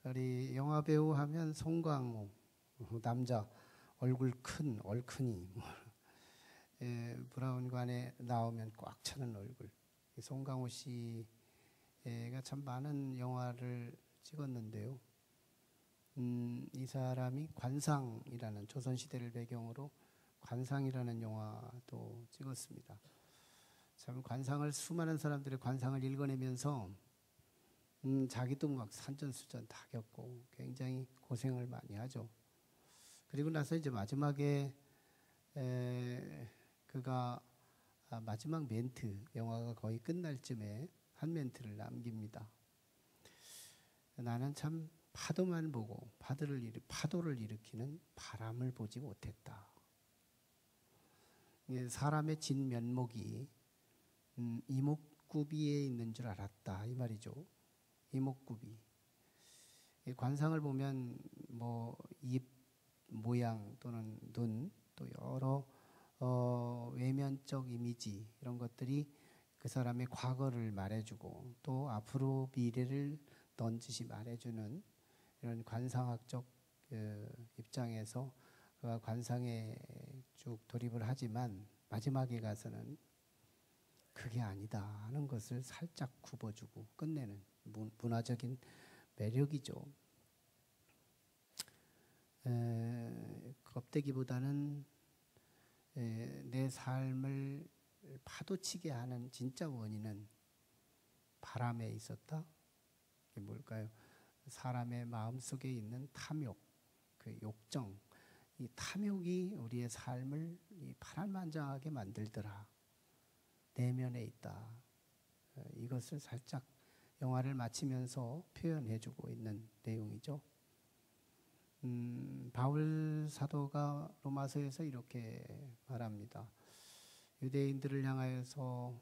우리 영화 배우 하면 송강호 남자 얼굴 큰 얼큰이 브라운관에 나오면 꽉 차는 얼굴. 송강호 씨가 참 많은 영화를 찍었는데요. 이 사람이 관상이라는 조선시대를 배경으로 관상이라는 영화도 찍었습니다. 참 관상을 수많은 사람들의 관상을 읽어내면서 자기도 막 산전수전 다 겪고 굉장히 고생을 많이 하죠. 그리고 나서 이제 마지막에 그가 마지막 멘트, 영화가 거의 끝날 쯤에 한 멘트를 남깁니다. 나는 참 파도만 보고 파도를 일으키는 바람을 보지 못했다. 사람의 진면목이 이목구비에 있는 줄 알았다 이 말이죠. 이목구비. 관상을 보면 뭐 입 모양 또는 눈 또 여러 외면적 이미지 이런 것들이 그 사람의 과거를 말해주고 또 앞으로 미래를 넌지시 말해주는 이런 관상학적 입장에서 그가 관상에 쭉 돌입을 하지만 마지막에 가서는 그게 아니다 하는 것을 살짝 굽어주고 끝내는 문화적인 매력이죠. 껍데기보다는 내 삶을 파도치게 하는 진짜 원인은 바람에 있었다. 이게 뭘까요? 사람의 마음속에 있는 탐욕, 그 욕정, 이 탐욕이 우리의 삶을 파란만장하게 만들더라. 내면에 있다. 이것을 살짝 영화를 마치면서 표현해주고 있는 내용이죠. 바울 사도가 로마서에서 이렇게 말합니다. 유대인들을 향하여서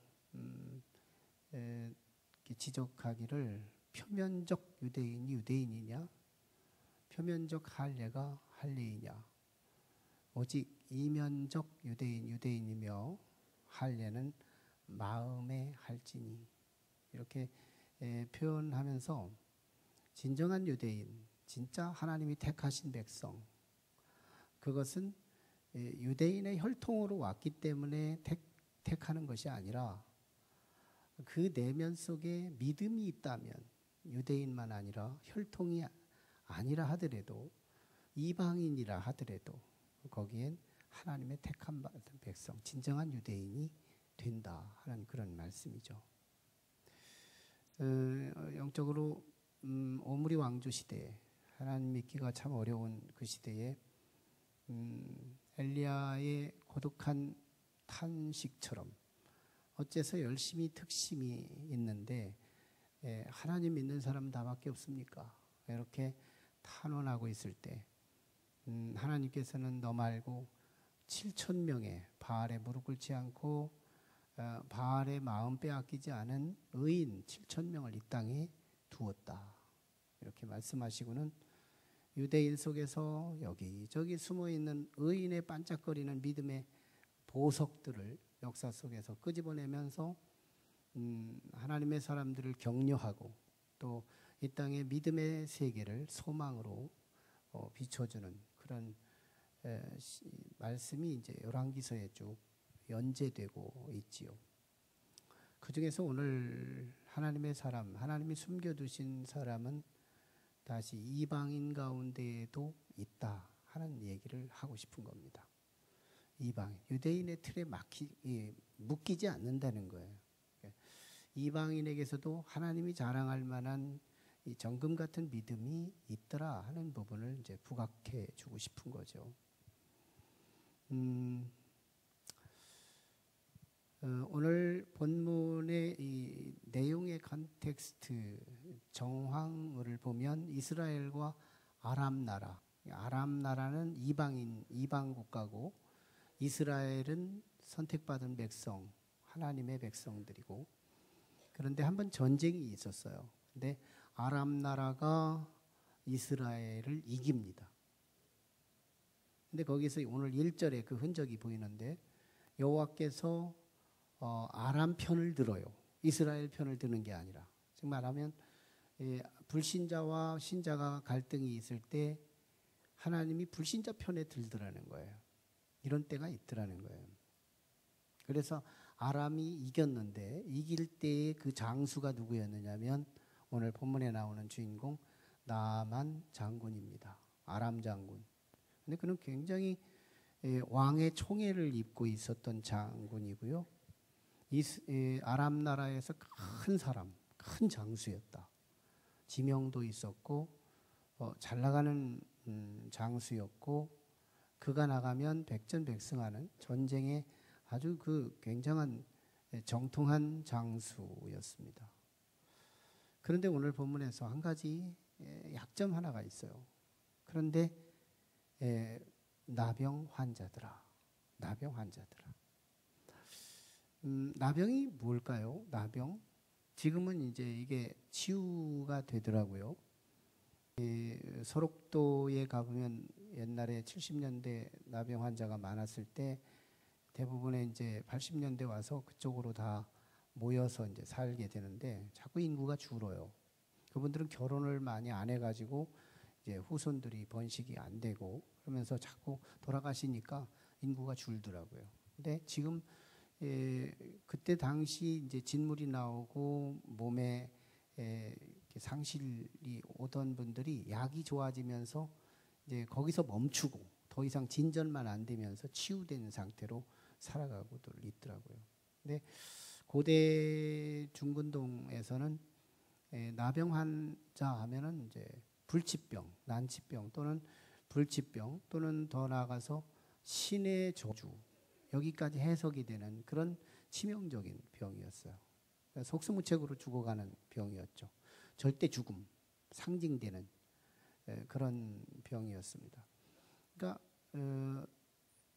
지적하기를 표면적 유대인이 유대인이냐 표면적 할례가 할례이냐 오직 이면적 유대인 유대인이며 할례는 마음의 할지니 이렇게 표현하면서 진정한 유대인 진짜 하나님이 택하신 백성 그것은 유대인의 혈통으로 왔기 때문에 택하는 것이 아니라 그 내면 속에 믿음이 있다면 유대인만 아니라 혈통이 아니라 하더라도 이방인이라 하더라도 거기엔 하나님의 택한 백성 진정한 유대인이 된다 하는 그런 말씀이죠. 영적으로 오므리 왕조 시대에 하나님 믿기가 참 어려운 그 시대에 엘리야의 고독한 탄식처럼 어째서 열심히 특심이 있는데 하나님 믿는 사람 나밖에 없습니까? 이렇게 탄원하고 있을 때 하나님께서는 너 말고 7,000명의 바알에 무릎 꿇지 않고 바알의 마음 빼앗기지 않은 의인 7,000명을 이 땅에 두었다. 이렇게 말씀하시고는 유대인 속에서 여기저기 숨어있는 의인의 반짝거리는 믿음의 보석들을 역사 속에서 끄집어내면서 하나님의 사람들을 격려하고 또 이 땅의 믿음의 세계를 소망으로 비춰주는 그런 말씀이 이제 열왕기서에 쭉 연재되고 있지요. 그 중에서 오늘 하나님의 사람, 하나님이 숨겨두신 사람은 다시 이방인 가운데에도 있다 하는 얘기를 하고 싶은 겁니다. 이방인, 유대인의 틀에 묶이지 않는다는 거예요. 이방인에게서도 하나님이 자랑할 만한 이 정금 같은 믿음이 있더라 하는 부분을 이제 부각해 주고 싶은 거죠. 오늘 본문의 이 내용의 컨텍스트 정황을 보면 이스라엘과 아람 나라는 이방 국가고 이스라엘은 선택받은 백성, 하나님의 백성들이고 그런데 한번 전쟁이 있었어요. 근데 아람 나라가 이스라엘을 이깁니다. 근데 거기서 오늘 1절에 그 흔적이 보이는데 여호와께서 아람 편을 들어요. 이스라엘 편을 드는 게 아니라 즉 말하면 불신자와 신자가 갈등이 있을 때 하나님이 불신자 편에 들더라는 거예요. 이런 때가 있더라는 거예요. 그래서 아람이 이겼는데 이길 때의 그 장수가 누구였느냐면 오늘 본문에 나오는 주인공 나아만 장군입니다. 아람 장군. 근데 그는 굉장히 왕의 총애를 입고 있었던 장군이고요. 아람 나라에서 큰 사람, 큰 장수였다. 지명도 있었고 잘 나가는 장수였고 그가 나가면 백전백승하는 전쟁에 아주 그 굉장한 정통한 장수였습니다. 그런데 오늘 본문에서 한 가지 약점 하나가 있어요. 그런데 나병 환자들아, 나병 환자들아. 나병이 뭘까요? 나병? 지금은 이제 이게 치유가 되더라고요. 소록도에 가보면 옛날에 70년대 나병 환자가 많았을 때 대부분의 이제 80년대 와서 그쪽으로 다 모여서 이제 살게 되는데 자꾸 인구가 줄어요. 그분들은 결혼을 많이 안 해가지고 이제 후손들이 번식이 안 되고 그러면서 자꾸 돌아가시니까 인구가 줄더라고요. 근데 지금 그때 당시 이제 진물이 나오고 몸에 상실이 오던 분들이 약이 좋아지면서 이제 거기서 멈추고 더 이상 진전만 안 되면서 치유된 상태로 살아가고도 있더라고요. 근데 고대 중근동에서는 나병 환자 하면은 이제 불치병, 난치병 또는 불치병 또는 더 나아가서 신의 저주 여기까지 해석이 되는 그런 치명적인 병이었어요. 속수무책으로 죽어가는 병이었죠. 절대 죽음 상징되는 그런 병이었습니다. 그러니까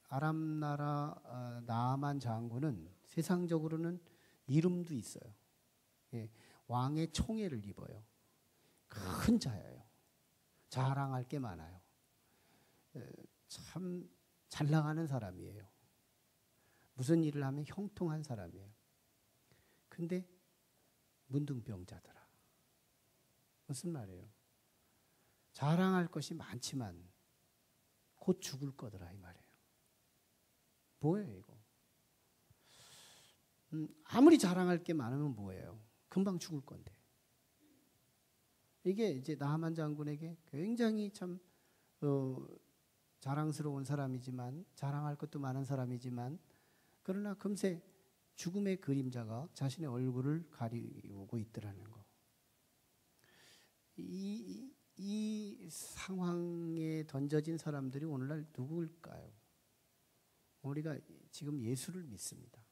아람 나라 나아만 장군은 세상적으로는 이름도 있어요. 왕의 총애를 입어요. 큰 자예요. 자랑할 게 많아요. 참 잘 나가는 사람이에요. 무슨 일을 하면 형통한 사람이에요. 근데 문둥병자더라. 무슨 말이에요? 자랑할 것이 많지만 곧 죽을 거더라 이 말이에요. 뭐예요 이거? 아무리 자랑할 게 많으면 뭐예요? 금방 죽을 건데. 이게 이제 나하만 장군에게 굉장히 참 자랑스러운 사람이지만 자랑할 것도 많은 사람이지만 그러나 금세 죽음의 그림자가 자신의 얼굴을 가리우고 있더라는 거. 이 상황에 던져진 사람들이 오늘날 누구일까요? 우리가 지금 예수를 믿습니다.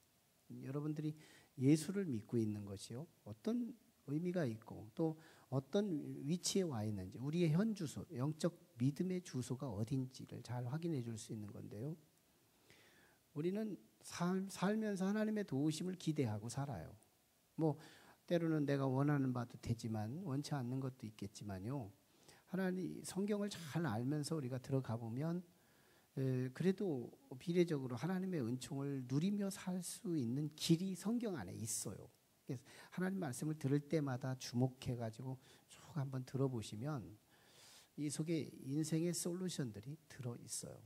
여러분들이 예수를 믿고 있는 것이요. 어떤 의미가 있고 또 어떤 위치에 와 있는지 우리의 현 주소, 영적 믿음의 주소가 어딘지를 잘 확인해 줄 수 있는 건데요. 우리는 살면서 하나님의 도우심을 기대하고 살아요. 뭐 때로는 내가 원하는 바도 되지만 원치 않는 것도 있겠지만요. 하나님 성경을 잘 알면서 우리가 들어가 보면 그래도 비례적으로 하나님의 은총을 누리며 살 수 있는 길이 성경 안에 있어요. 그래서 하나님 말씀을 들을 때마다 주목해가지고 쭉 한번 들어보시면 이 속에 인생의 솔루션들이 들어있어요.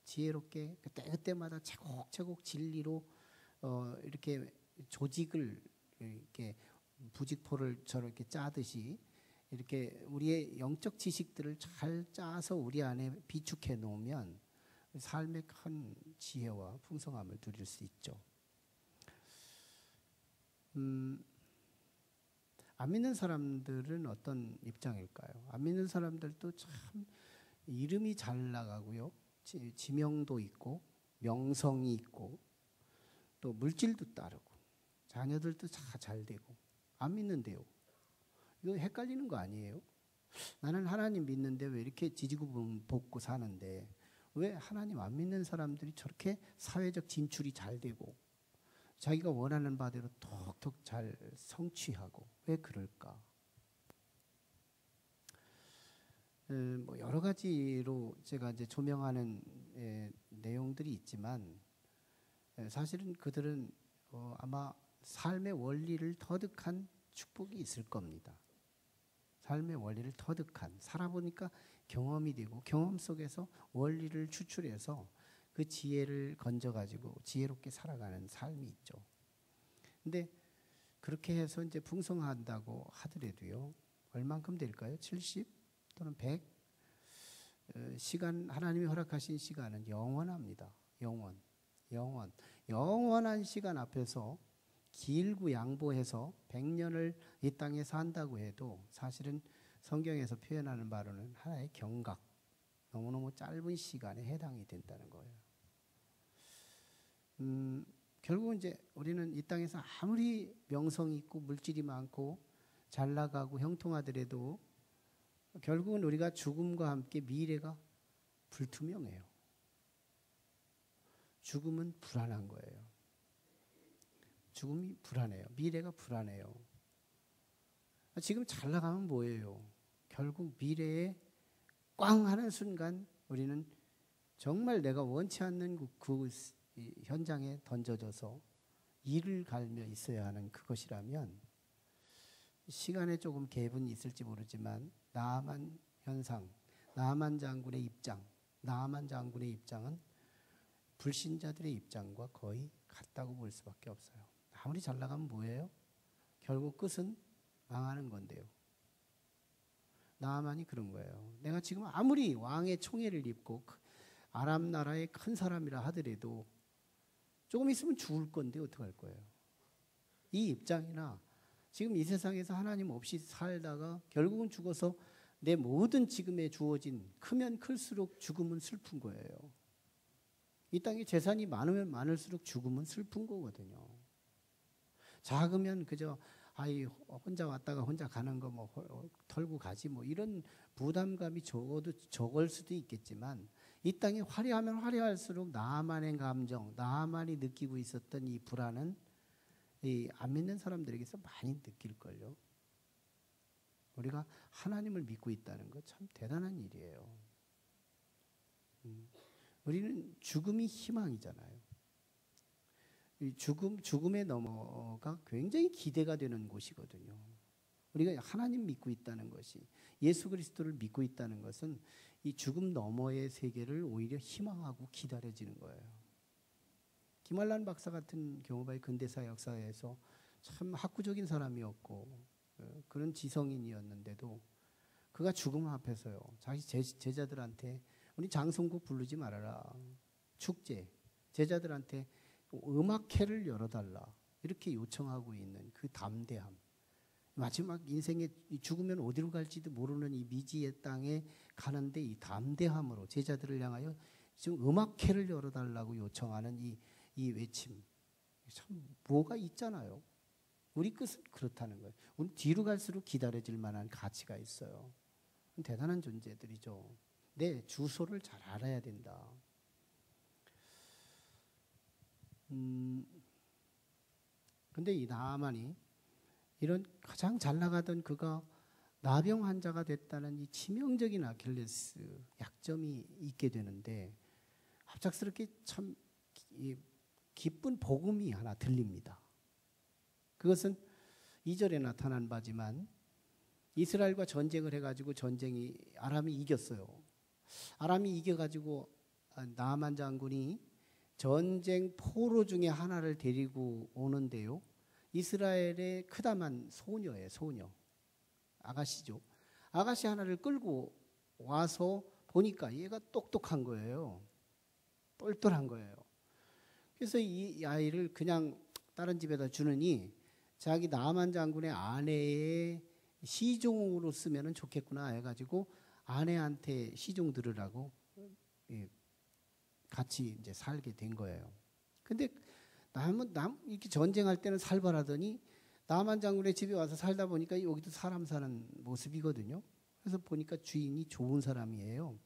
지혜롭게 그때마다 차곡차곡 진리로 이렇게 조직을 이렇게 부직포를 저렇게 짜듯이 이렇게 우리의 영적 지식들을 잘 짜서 우리 안에 비축해 놓으면 삶의 큰 지혜와 풍성함을 누릴 수 있죠. 안 믿는 사람들은 어떤 입장일까요? 안 믿는 사람들도 참 이름이 잘 나가고요. 지명도 있고 명성이 있고 또 물질도 따르고 자녀들도 다 잘 되고 안 믿는데요. 이거 헷갈리는 거 아니에요? 나는 하나님 믿는데 왜 이렇게 지지고 볶고 사는데 왜 하나님 안 믿는 사람들이 저렇게 사회적 진출이 잘 되고 자기가 원하는 바대로 톡톡 잘 성취하고 왜 그럴까? 뭐 여러 가지로 제가 이제 조명하는 내용들이 있지만 사실은 그들은 아마 삶의 원리를 터득한 축복이 있을 겁니다. 삶의 원리를 터득한, 살아보니까 경험이 되고 경험 속에서 원리를 추출해서 그 지혜를 건져가지고 지혜롭게 살아가는 삶이 있죠. 근데 그렇게 해서 이제 풍성한다고 하더라도요, 얼만큼 될까요? 70 또는 100? 시간, 하나님이 허락하신 시간은 영원합니다. 영원한 시간 앞에서 길고 양보해서 100년을 이 땅에 산다고 해도 사실은 성경에서 표현하는 바로는 하나의 경각, 너무너무 짧은 시간에 해당이 된다는 거예요. 결국은 이제 우리는 이 땅에서 아무리 명성이 있고 물질이 많고 잘 나가고 형통하더라도 결국은 우리가 죽음과 함께 미래가 불투명해요. 죽음은 불안한 거예요. 죽음이 불안해요. 미래가 불안해요. 지금 잘 나가면 뭐예요? 결국 미래에 꽝 하는 순간 우리는 정말 내가 원치 않는 그 현장에 던져져서 이를 갈며 있어야 하는 그것이라면 시간에 조금 갭은 있을지 모르지만 나아만 현상, 나아만 장군의 입장은 불신자들의 입장과 거의 같다고 볼 수밖에 없어요. 아무리 잘 나가면 뭐예요? 결국 끝은 망하는 건데요. 나아만이 그런 거예요. 내가 지금 아무리 왕의 총애를 입고 아람 나라의 큰 사람이라 하더라도 조금 있으면 죽을 건데 어떡할 거예요? 이 입장이나 지금 이 세상에서 하나님 없이 살다가 결국은 죽어서 내 모든 지금에 주어진, 크면 클수록 죽음은 슬픈 거예요. 이 땅에 재산이 많으면 많을수록 죽음은 슬픈 거거든요. 작으면 그저 혼자 왔다가 혼자 가는 거 뭐 털고 가지 뭐 이런 부담감이 적을 수도 있겠지만 이 땅이 화려하면 화려할수록 나만의 감정, 나만이 느끼고 있었던 이 불안은 이 안 믿는 사람들에게서 많이 느낄걸요. 우리가 하나님을 믿고 있다는 거 참 대단한 일이에요. 우리는 죽음이 희망이잖아요. 죽음의 너머가 굉장히 기대가 되는 곳이거든요. 우리가 하나님 믿고 있다는 것이, 예수 그리스도를 믿고 있다는 것은 이 죽음 너머의 세계를 오히려 희망하고 기다려지는 거예요. 김환란 박사 같은 경우가 근대사 역사에서 참 학구적인 사람이었고 그런 지성인이었는데도 그가 죽음 앞에서요, 자기 제자들한테 우리 장성국 부르지 말아라, 축제, 제자들한테 음악회를 열어달라 이렇게 요청하고 있는 그 담대함, 마지막 인생에 죽으면 어디로 갈지도 모르는 이 미지의 땅에 가는데 이 담대함으로 제자들을 향하여 지금 음악회를 열어달라고 요청하는 이 외침, 참 뭐가 있잖아요. 우리 끝은 그렇다는 거예요. 우리 뒤로 갈수록 기다려질 만한 가치가 있어요. 대단한 존재들이죠. 내 주소를 잘 알아야 된다. 근데 이 나아만이 이런 가장 잘 나가던 그가 나병 환자가 됐다는 이 치명적인 아킬레스 약점이 있게 되는데 갑작스럽게 참 기쁜 복음이 하나 들립니다. 그것은 2절에 나타난 바지만 이스라엘과 전쟁을 해가지고 아람이 이겼어요. 아람이 이겨가지고 나아만 장군이 전쟁 포로 중에 하나를 데리고 오는데요. 이스라엘의 크다만 소녀예요. 소녀. 아가씨죠. 아가씨 하나를 끌고 와서 보니까 얘가 똑똑한 거예요. 똘똘한 거예요. 그래서 이 아이를 그냥 다른 집에다 주느니 자기 나아만 장군의 아내의 시종으로 쓰면 좋겠구나 해가지고 아내한테 시종 들으라고 같이 이제 살게 된 거예요. 근데 이렇게 전쟁할 때는 살벌하더니 나아만 장군의 집에 와서 살다 보니까 여기도 사람 사는 모습이거든요. 그래서 보니까 주인이 좋은 사람이에요.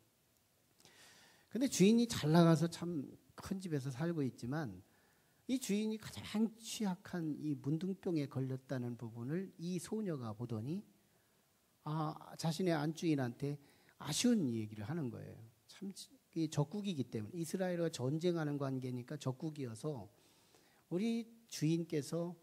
근데 주인이 잘 나가서 참 큰 집에서 살고 있지만 이 주인이 가장 취약한 이 문둥병에 걸렸다는 부분을 이 소녀가 보더니 자신의 안주인한테 아쉬운 얘기를 하는 거예요. 참 적국이기 때문에 이스라엘과 전쟁하는 관계니까 적국이어서 우리 주인께서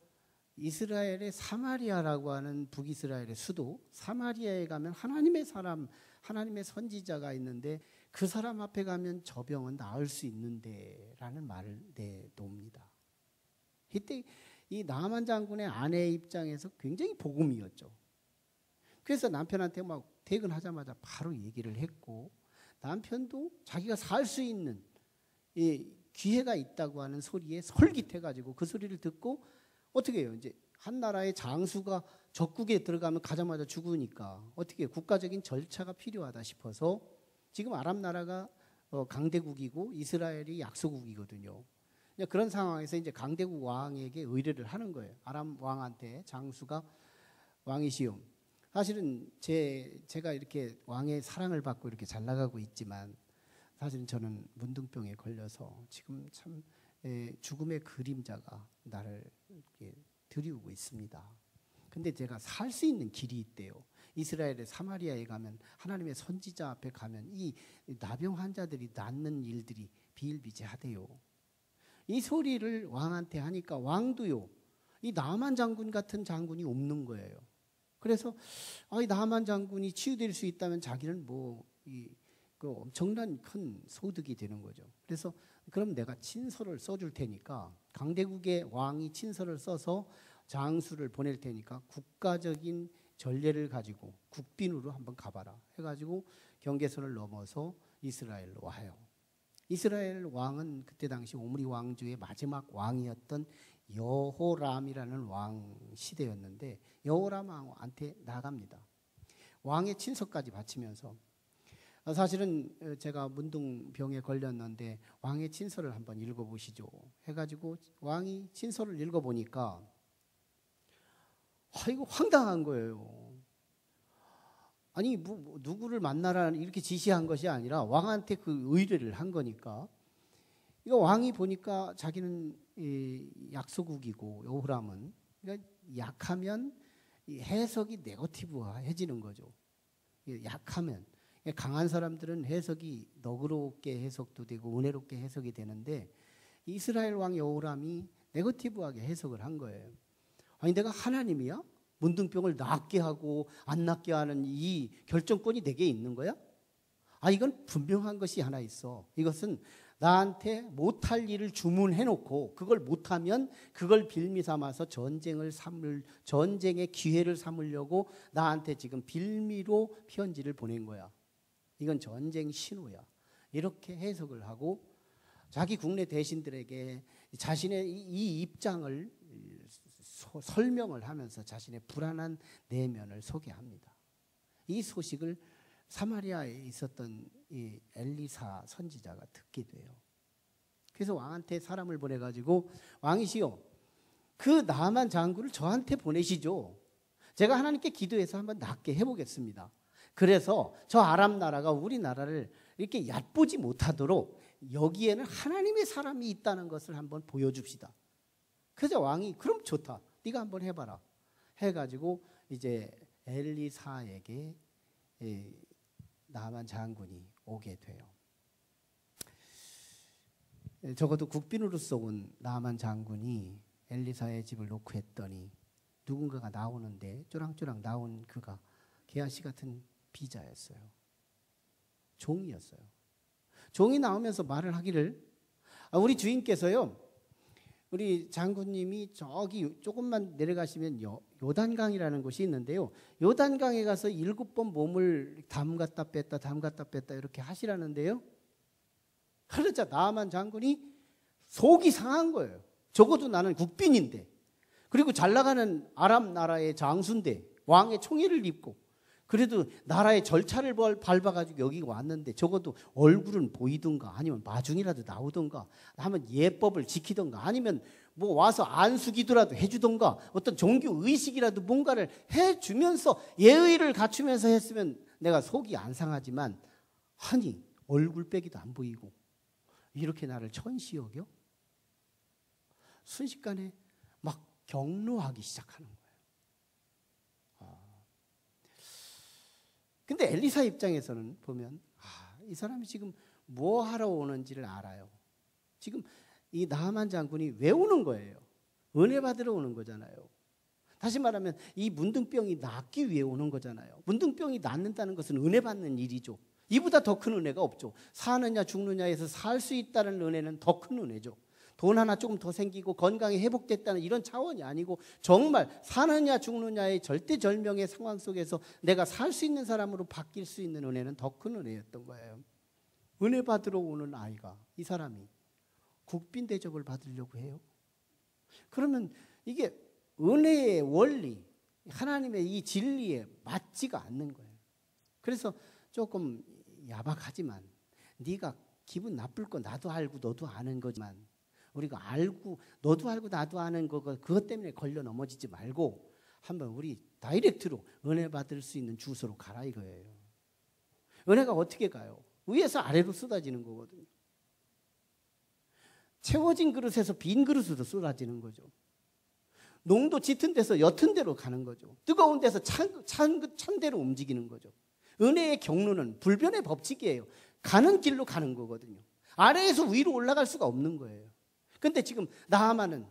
이스라엘의 사마리아라고 하는 북이스라엘의 수도 사마리아에 가면 하나님의 사람, 하나님의 선지자가 있는데 그 사람 앞에 가면 저 병은 나을 수 있는데 라는 말을 내놓습니다. 이때 이 나만 장군의 아내 입장에서 굉장히 복음이었죠. 그래서 남편한테 막 퇴근하자마자 바로 얘기를 했고 남편도 자기가 살 수 있는 이 기회가 있다고 하는 소리에 솔깃해가지고 그 소리를 듣고 어떻게 해요? 이제 한 나라의 장수가 적국에 들어가면 가자마자 죽으니까 어떻게 해요? 국가적인 절차가 필요하다 싶어서 지금 아랍 나라가 강대국이고 이스라엘이 약소국이거든요. 그런 상황에서 이제 강대국 왕에게 의뢰를 하는 거예요. 아람 왕한테 장수가 왕이시오. 사실은 제가 이렇게 왕의 사랑을 받고 이렇게 잘 나가고 있지만 사실은 저는 문둥병에 걸려서 지금 참 죽음의 그림자가 나를 이렇게 들이우고 있습니다. 근데 제가 살 수 있는 길이 있대요. 이스라엘의 사마리아에 가면 하나님의 선지자 앞에 가면 이 나병 환자들이 낫는 일들이 비일비재하대요. 이 소리를 왕한테 하니까 왕도요. 이 나만 장군 같은 장군이 없는 거예요. 그래서 이 나만 장군이 치유될 수 있다면 자기는 그 엄청난 큰 소득이 되는 거죠. 그래서 그럼 내가 친서를 써줄 테니까 강대국의 왕이 친서를 써서 장수를 보낼 테니까 국가적인 전례를 가지고 국빈으로 한번 가봐라 해가지고 경계선을 넘어서 이스라엘로 와요. 이스라엘 왕은 그때 당시 오므리 왕조의 마지막 왕이었던 여호람이라는 왕 시대였는데 여호람 왕한테 나갑니다. 왕의 친서까지 바치면서 사실은 제가 문둥병에 걸렸는데 왕의 친서를 한번 읽어보시죠 해가지고 왕이 친서를 읽어보니까 이거 황당한 거예요. 아니 누구를 만나라 이렇게 지시한 것이 아니라 왕한테 그 의뢰를 한 거니까 이거 왕이 보니까 자기는 약소국이고 여호람은 그러니까 약하면 해석이 네거티브화해지는 거죠. 약하면 강한 사람들은 해석이 너그럽게 해석도 되고 은혜롭게 해석이 되는데 이스라엘 왕 여호람이 네거티브하게 해석을 한 거예요. 아니 내가 하나님이야? 문둥병을 낫게 하고 안 낫게 하는 이 결정권이 내게 있는 거야? 이건 분명한 것이 하나 있어. 이것은 나한테 못할 일을 주문해놓고 그걸 못하면 그걸 빌미 삼아서 전쟁의 기회를 삼으려고 나한테 지금 빌미로 편지를 보낸 거야. 이건 전쟁 신호야. 이렇게 해석을 하고 자기 국내 대신들에게 자신의 이 입장을 설명을 하면서 자신의 불안한 내면을 소개합니다. 이 소식을 사마리아에 있었던 이 엘리사 선지자가 듣게 돼요. 그래서 왕한테 사람을 보내가지고 왕이시여 그 나만 장군을 저한테 보내시죠. 제가 하나님께 기도해서 한번 낫게 해보겠습니다. 그래서 저 아람 나라가 우리나라를 이렇게 얕보지 못하도록 여기에는 하나님의 사람이 있다는 것을 한번 보여줍시다. 그래서 왕이 그럼 좋다. 네가 한번 해봐라. 해가지고 이제 엘리사에게 나만 장군이 오게 돼요. 적어도 국빈으로서 온 나만 장군이 엘리사의 집을 놓고 했더니 누군가가 나오는데 쪼랑쪼랑 나온 그가 게하시 같은 비자였어요. 종이었어요. 종이 나오면서 말을 하기를 우리 주인께서요. 우리 장군님이 저기 조금만 내려가시면 요단강이라는 곳이 있는데요. 요단강에 가서 7번 몸을 담갔다 뺐다 이렇게 하시라는데요. 그러자 나만 장군이 속이 상한 거예요. 적어도 나는 국빈인데 그리고 잘 나가는 아랍 나라의 장수인데 왕의 총애를 입고 그래도 나라의 절차를 밟아가지고 여기 왔는데 적어도 얼굴은 보이든가 아니면 마중이라도 나오든가 하면 예법을 지키든가 아니면 뭐 와서 안수기도라도 해주든가 어떤 종교 의식이라도 뭔가를 해주면서 예의를 갖추면서 했으면 내가 속이 안 상하지만 아니 얼굴 빼기도 안 보이고 이렇게 나를 천시 여겨? 순식간에 막 경로하기 시작하는 거예요. 근데 엘리사 입장에서는 보면 이 사람이 지금 뭐 하러 오는지를 알아요. 지금 이 나만 장군이 왜 오는 거예요? 은혜 받으러 오는 거잖아요. 다시 말하면 이 문둥병이 낫기 위해 오는 거잖아요. 문둥병이 낫는다는 것은 은혜 받는 일이죠. 이보다 더 큰 은혜가 없죠. 사느냐 죽느냐에서 살 수 있다는 은혜는 더 큰 은혜죠. 돈 하나 조금 더 생기고 건강이 회복됐다는 이런 차원이 아니고 정말 사느냐 죽느냐의 절대절명의 상황 속에서 내가 살 수 있는 사람으로 바뀔 수 있는 은혜는 더 큰 은혜였던 거예요. 은혜 받으러 오는 아이가, 이 사람이 국빈 대접을 받으려고 해요. 그러면 이게 은혜의 원리, 하나님의 이 진리에 맞지가 않는 거예요. 그래서 조금 야박하지만 네가 기분 나쁠 거 나도 알고 너도 아는 거지만 우리가 알고 너도 알고 나도 아는 거 그것 때문에 걸려 넘어지지 말고 한번 우리 다이렉트로 은혜 받을 수 있는 주소로 가라 이거예요. 은혜가 어떻게 가요? 위에서 아래로 쏟아지는 거거든요. 채워진 그릇에서 빈 그릇으로 쏟아지는 거죠. 농도 짙은 데서 옅은 데로 가는 거죠. 뜨거운 데서 찬 데로 움직이는 거죠. 은혜의 경로는 불변의 법칙이에요. 가는 길로 가는 거거든요. 아래에서 위로 올라갈 수가 없는 거예요. 근데 지금 나하만은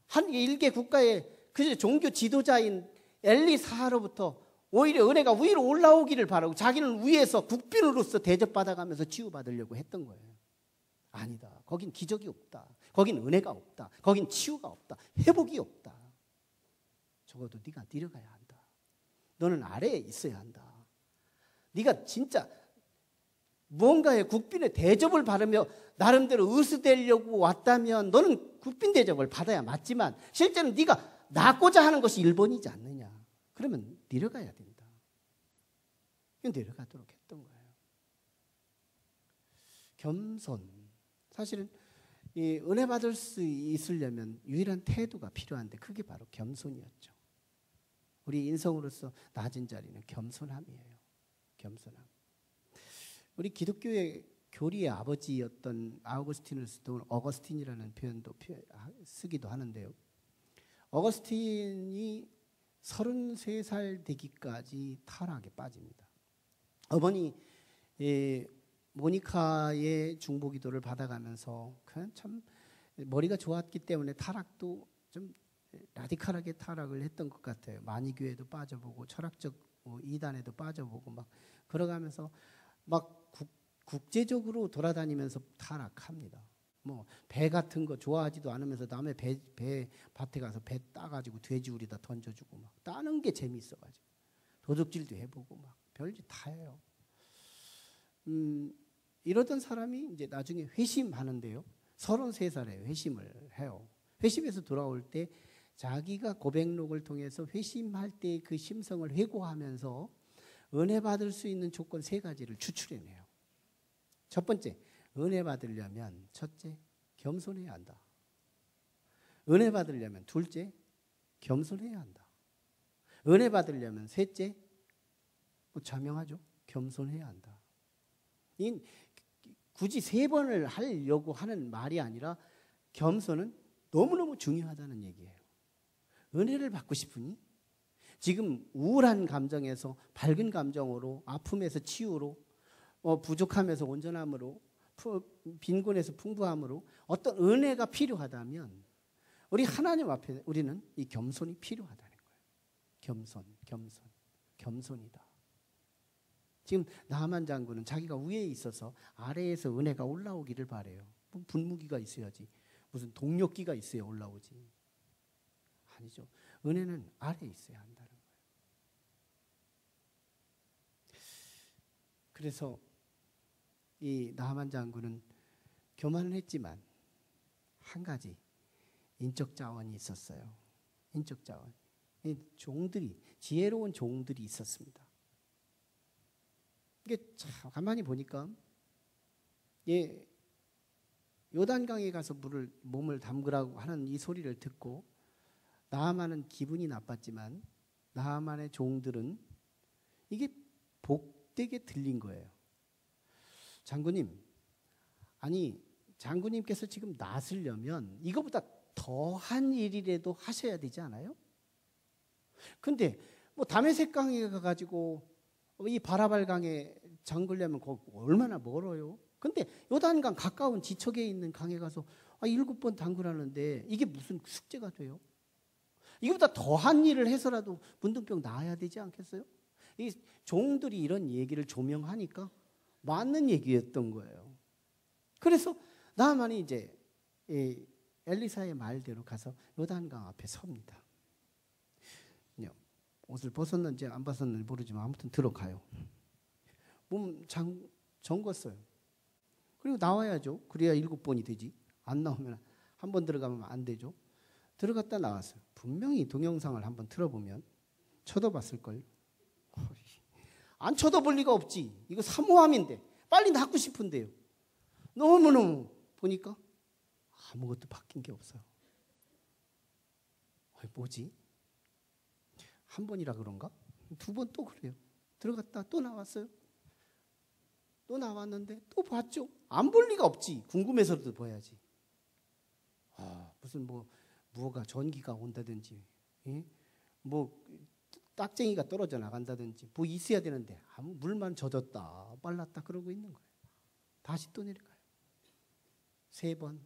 한 일개 국가의 그 종교 지도자인 엘리사로부터 오히려 은혜가 위로 올라오기를 바라고 자기는 위에서 국빈으로서 대접받아가면서 치유받으려고 했던 거예요. 아니다. 거긴 기적이 없다. 거긴 은혜가 없다. 거긴 치유가 없다. 회복이 없다. 적어도 네가 내려가야 한다. 너는 아래에 있어야 한다. 네가 진짜 무언가의 국빈의 대접을 받으며 나름대로 의수되려고 왔다면 너는 국빈 대접을 받아야 맞지만 실제는 네가 낳고자 하는 것이 1번이지 않느냐. 그러면 내려가야 된다. 내려가도록 했던 거예요. 겸손. 사실은 이 은혜 받을 수 있으려면 유일한 태도가 필요한데 그게 바로 겸손이었죠. 우리 인성으로서 낮은 자리는 겸손함이에요. 겸손함. 우리 기독교의 교리의 아버지였던 아우구스티누스도 어거스틴이라는 표현도 쓰기도 하는데요. 어거스틴이 33살 되기까지 타락에 빠집니다. 어머니 모니카의 중보기도를 받아가면서 그냥 참 머리가 좋았기 때문에 타락도 좀 라디칼하게 타락을 했던 것 같아요. 만이교회도 빠져보고 철학적 이단에도 빠져보고 막 걸어가면서 막 국제적으로 돌아다니면서 타락합니다. 뭐 배 같은 거 좋아하지도 않으면서 남의 배 밭에 가서 배 따가지고 돼지우리다 던져주고 막 따는 게 재미있어가지고 도둑질도 해보고 막 별짓 다 해요. 이러던 사람이 이제 나중에 회심하는데요. 33살에 회심을 해요. 회심에서 돌아올 때 자기가 고백록을 통해서 회심할 때 그 심성을 회고하면서 은혜 받을 수 있는 조건 3가지를 추출해내요. 첫 번째, 은혜 받으려면 첫째, 겸손해야 한다. 은혜 받으려면 둘째, 겸손해야 한다. 은혜 받으려면 셋째, 자명하죠. 겸손해야 한다. 굳이 3번을 하려고 하는 말이 아니라 겸손은 너무너무 중요하다는 얘기예요. 은혜를 받고 싶으니 지금 우울한 감정에서 밝은 감정으로, 아픔에서 치유로, 부족함에서 온전함으로, 빈곤에서 풍부함으로 어떤 은혜가 필요하다면 우리 하나님 앞에 우리는 이 겸손이 필요하다는 거예요. 겸손이다. 지금 나하만 장군은 자기가 위에 있어서 아래에서 은혜가 올라오기를 바래요. 분무기가 있어야지. 무슨 동력기가 있어야 올라오지. 아니죠. 은혜는 아래에 있어야 한다는 거예요. 그래서 이 나하만 장군은 교만을 했지만 한 가지 인적 자원이 있었어요. 인적 자원. 이 종들이, 지혜로운 종들이 있었습니다. 이게 참 가만히 보니까 요단강에 가서 몸을 담그라고 하는 이 소리를 듣고 나하만은 기분이 나빴지만 나하만의 종들은 이게 복되게 들린 거예요. 장군님, 아니 장군님께서 지금 낫으려면 이거보다 더한 일이라도 하셔야 되지 않아요? 근데 뭐 다메섹강에 가가지고 이 바라발강에 잠그려면 얼마나 멀어요? 근데 요단강 가까운 지척에 있는 강에 가서 7번 담그라는데 이게 무슨 숙제가 돼요? 이거보다 더한 일을 해서라도 문둥병 나아야 되지 않겠어요? 이 종들이 이런 얘기를 조명하니까 맞는 얘기였던 거예요. 그래서 나만이 이제 엘리사의 말대로 가서 요단강 앞에 섭니다. 옷을 벗었는지 안 벗었는지 모르지만 아무튼 들어가요. 몸 잠궜어요. 그리고 나와야죠. 그래야 7번이 되지. 안 나오면 한 번 들어가면 안 되죠. 들어갔다 나왔어요. 분명히 동영상을 한번 틀어보면 쳐다봤을걸요. 안 쳐다볼 리가 없지. 이거 사모함인데 빨리 낫고 싶은데요. 너무너무 보니까 아무것도 바뀐 게 없어요. 뭐지? 한 번이라 그런가? 2번 또 그래요. 들어갔다 또 나왔어요. 또 나왔는데 또 봤죠. 안 볼 리가 없지. 궁금해서도 봐야지. 무슨 뭐가 전기가 온다든지, 뭐 딱쟁이가 떨어져 나간다든지 뭐 있어야 되는데 아무 물만 젖었다 빨랐다 그러고 있는 거예요. 다시 또 내려가요. 3번,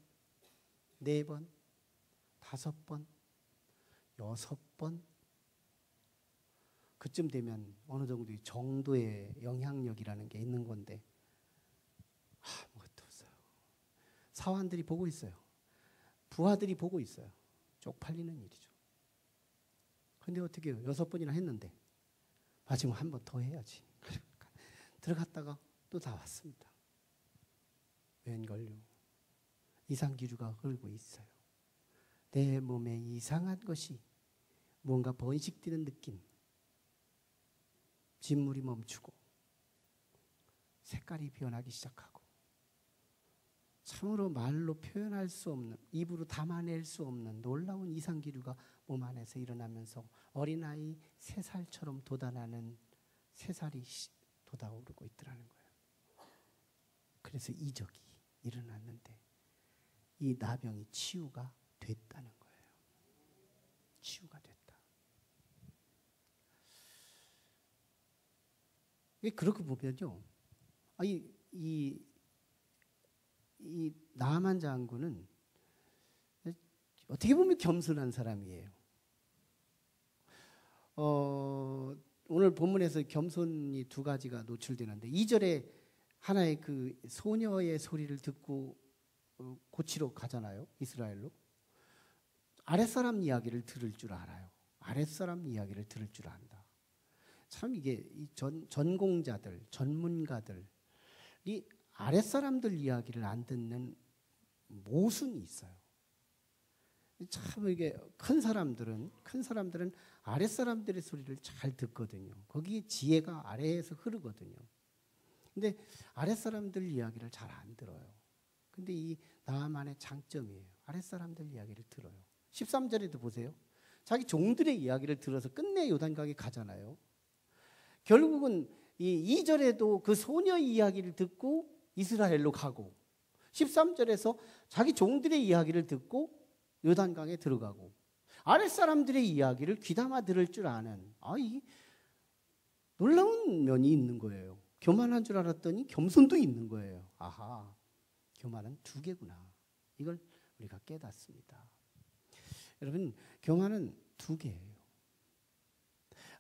4번, 5번, 6번. 그쯤 되면 어느 정도의 영향력이라는 게 있는 건데 아무것도 없어요. 사환들이 보고 있어요. 부하들이 보고 있어요. 쪽팔리는 일이죠. 근데 어떻게 해요? 6번이나 했는데 마지막 한 번 더 해야지. 들어갔다가 또 나왔습니다. 웬걸요? 이상기류가 흐르고 있어요. 내 몸에 이상한 것이 뭔가 번식되는 느낌. 진물이 멈추고 색깔이 변하기 시작하고 참으로 말로 표현할 수 없는, 입으로 담아낼 수 없는 놀라운 이상기류가 몸 안에서 일어나면서 어린아이 3살처럼 돋아나는 새살이 돋아오르고 있더라는 거예요. 그래서 이적이 일어났는데 이 나병이 치유가 됐다는 거예요. 치유가 됐다. 그렇게 보면요, 이 나만 장군은 어떻게 보면 겸손한 사람이에요. 오늘 본문에서 겸손이 2가지가 노출되는데 2절에 하나의 그 소녀의 소리를 듣고 고치러 가잖아요. 이스라엘로. 아랫사람 이야기를 들을 줄 알아요. 아랫사람 이야기를 들을 줄 안다. 참 이게 전공자들, 전문가들이 아랫사람들 이야기를 안 듣는 모순이 있어요. 참 이게 큰 사람들은 아랫사람들의 소리를 잘 듣거든요. 거기에 지혜가 아래에서 흐르거든요. 근데 아랫사람들 이야기를 잘 안 들어요. 근데 이 나만의 장점이에요. 아랫사람들 이야기를 들어요. 13절에도 보세요. 자기 종들의 이야기를 들어서 끝내 요단강에 가잖아요. 결국은 이 2절에도 그 소녀 이야기를 듣고 이스라엘로 가고 13절에서 자기 종들의 이야기를 듣고 요단강에 들어가고 아랫사람들의 이야기를 귀담아 들을 줄 아는 이 놀라운 면이 있는 거예요. 교만한 줄 알았더니 겸손도 있는 거예요. 아하, 교만은 2개구나. 이걸 우리가 깨닫습니다. 여러분, 교만은 2개예요.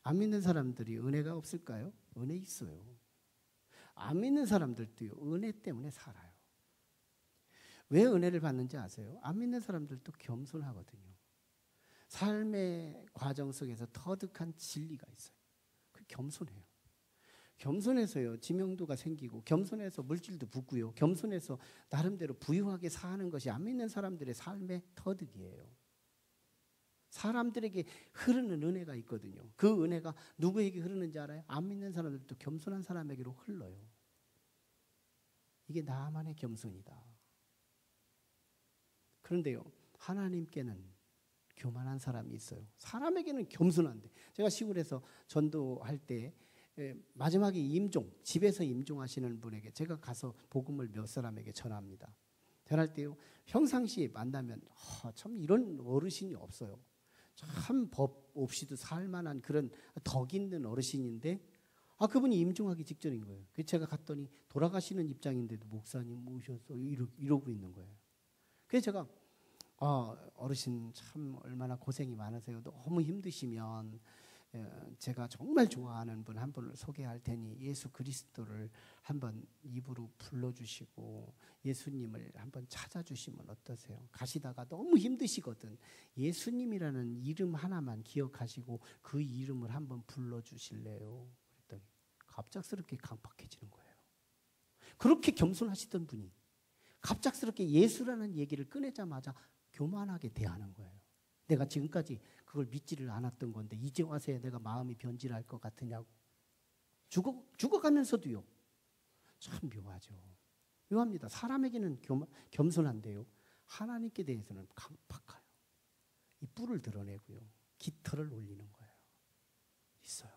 안 믿는 사람들이 은혜가 없을까요? 은혜 있어요. 안 믿는 사람들도요, 은혜 때문에 살아요. 왜 은혜를 받는지 아세요? 안 믿는 사람들도 겸손하거든요. 삶의 과정 속에서 터득한 진리가 있어요. 그 겸손해요. 겸손해서요, 지명도가 생기고 겸손해서 물질도 붙고요. 겸손해서 나름대로 부유하게 사는 것이 안 믿는 사람들의 삶의 터득이에요. 사람들에게 흐르는 은혜가 있거든요. 그 은혜가 누구에게 흐르는지 알아요? 안 믿는 사람들도 겸손한 사람에게로 흘러요. 이게 나만의 겸손이다. 그런데요, 하나님께는 교만한 사람이 있어요. 사람에게는 겸손한데, 제가 시골에서 전도할 때 마지막에 임종, 집에서 임종하시는 분에게 제가 가서 복음을 몇 사람에게 전합니다. 전할 때요, 평상시에 만나면 참 이런 어르신이 없어요. 참 법 없이도 살만한 그런 덕 있는 어르신인데 그분이 임종하기 직전인 거예요. 그래서 제가 갔더니 돌아가시는 입장인데도 목사님 모셔서 이러고 있는 거예요. 그래서 제가 어르신 참 얼마나 고생이 많으세요. 너무 힘드시면 제가 정말 좋아하는 분 한 분을 소개할 테니 예수 그리스도를 한번 입으로 불러주시고 예수님을 한번 찾아주시면 어떠세요? 가시다가 너무 힘드시거든. 예수님이라는 이름 하나만 기억하시고 그 이름을 한번 불러주실래요? 그랬더니 갑작스럽게 강팍해지는 거예요. 그렇게 겸손하시던 분이 갑작스럽게 예수라는 얘기를 꺼내자마자 교만하게 대하는 거예요. 내가 지금까지 그걸 믿지를 않았던 건데 이제 와서야 내가 마음이 변질할 것 같으냐고. 죽어가면서도요. 참 묘하죠. 묘합니다. 사람에게는 겸손한데요. 하나님께 대해서는 강팍해요. 이 뿔을 드러내고요. 깃털을 올리는 거예요. 있어요.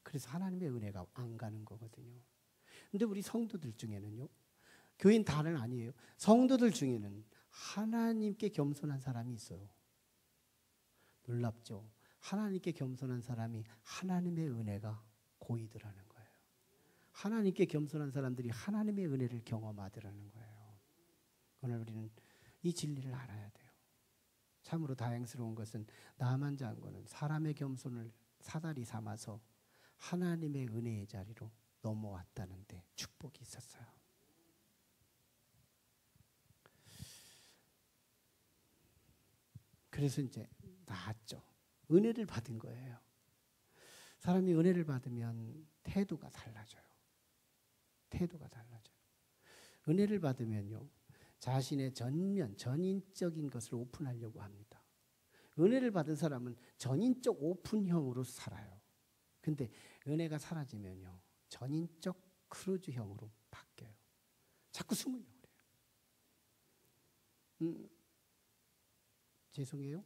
그래서 하나님의 은혜가 안 가는 거거든요. 근데 우리 성도들 중에는요. 교인 다는 아니에요. 성도들 중에는 하나님께 겸손한 사람이 있어요. 놀랍죠. 하나님께 겸손한 사람이 하나님의 은혜가 고이더라는 거예요. 하나님께 겸손한 사람들이 하나님의 은혜를 경험하더라는 거예요. 오늘 우리는 이 진리를 알아야 돼요. 참으로 다행스러운 것은 나만 장군은 사람의 겸손을 사다리 삼아서 하나님의 은혜의 자리로 넘어왔다는 데 축복이 있었어요. 그래서 이제 나았죠. 은혜를 받은 거예요. 사람이 은혜를 받으면 태도가 달라져요. 태도가 달라져요. 은혜를 받으면요. 자신의 전인적인 것을 오픈하려고 합니다. 은혜를 받은 사람은 전인적 오픈형으로 살아요. 근데 은혜가 사라지면요. 전인적 크루즈형으로 바뀌어요. 자꾸 숨으려고 그래요. 죄송해요.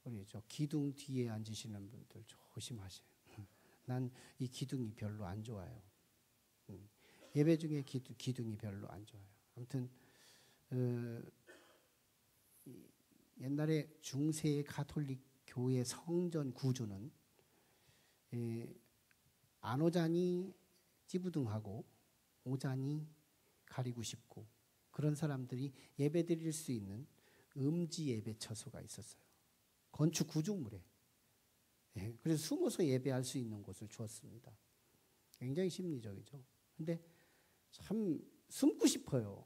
우리 저 기둥 뒤에 앉으시는 분들 조심하세요. 난 이 기둥이 별로 안 좋아요. 예배 중에 기둥이 별로 안 좋아요. 아무튼 옛날에 중세 가톨릭 교회 성전 구조는 안 오자니 찌부둥하고 오자니 가리고 싶고 그런 사람들이 예배 드릴 수 있는 음지 예배 처소가 있었어요. 건축 구조물에. 그래서 숨어서 예배할 수 있는 곳을 주었습니다. 굉장히 심리적이죠. 근데 참 숨고 싶어요.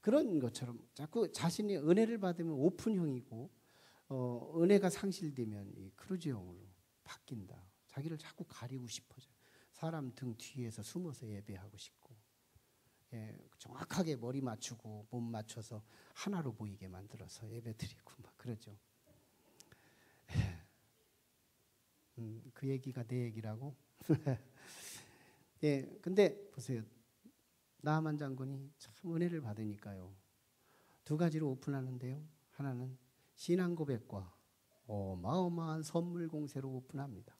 그런 것처럼 자꾸 자신이 은혜를 받으면 오픈형이고 은혜가 상실되면 이 크루즈형으로 바뀐다. 자기를 자꾸 가리고 싶어져요. 사람 등 뒤에서 숨어서 예배하고 싶고 정확하게 머리 맞추고 몸 맞춰서 하나로 보이게 만들어서 예배 드리고 막 그러죠. 그 얘기가 내 얘기라고? 근데 보세요. 나하만 장군이 참 은혜를 받으니까요. 두 가지로 오픈하는데요. 하나는 신앙 고백과 어마어마한 선물 공세로 오픈합니다.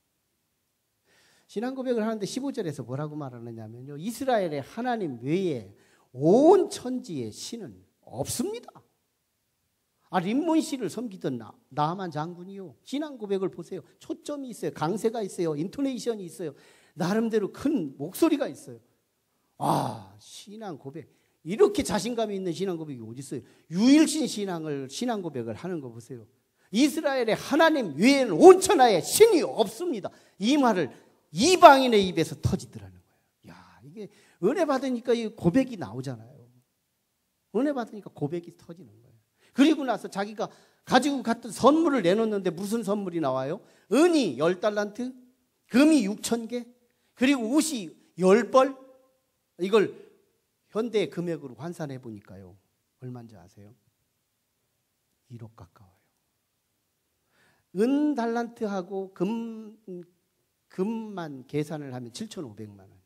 신앙 고백을 하는데 15절에서 뭐라고 말하느냐면요. 이스라엘의 하나님 외에 온 천지에 신은 없습니다. 림몬 씨를 섬기던 나하만 장군이요. 신앙 고백을 보세요. 초점이 있어요. 강세가 있어요. 인토네이션이 있어요. 나름대로 큰 목소리가 있어요. 신앙 고백. 이렇게 자신감이 있는 신앙 고백이 어디 있어요? 유일신 신앙 고백을 하는 거 보세요. 이스라엘의 하나님 외에는 온 천하에 신이 없습니다. 이 말을 이방인의 입에서 터지더라는 거예요. 이게 은혜 받으니까 이 고백이 나오잖아요. 은혜 받으니까 고백이 터지는 거예요. 그리고 나서 자기가 가지고 갔던 선물을 내놓는데 무슨 선물이 나와요? 은이 10달란트, 금이 6,000개, 그리고 옷이 10벌. 이걸 현대 금액으로 환산해 보니까요. 얼마인지 아세요? 1억 가까워요. 은 달란트하고 금만 계산을 하면 7,500만 원.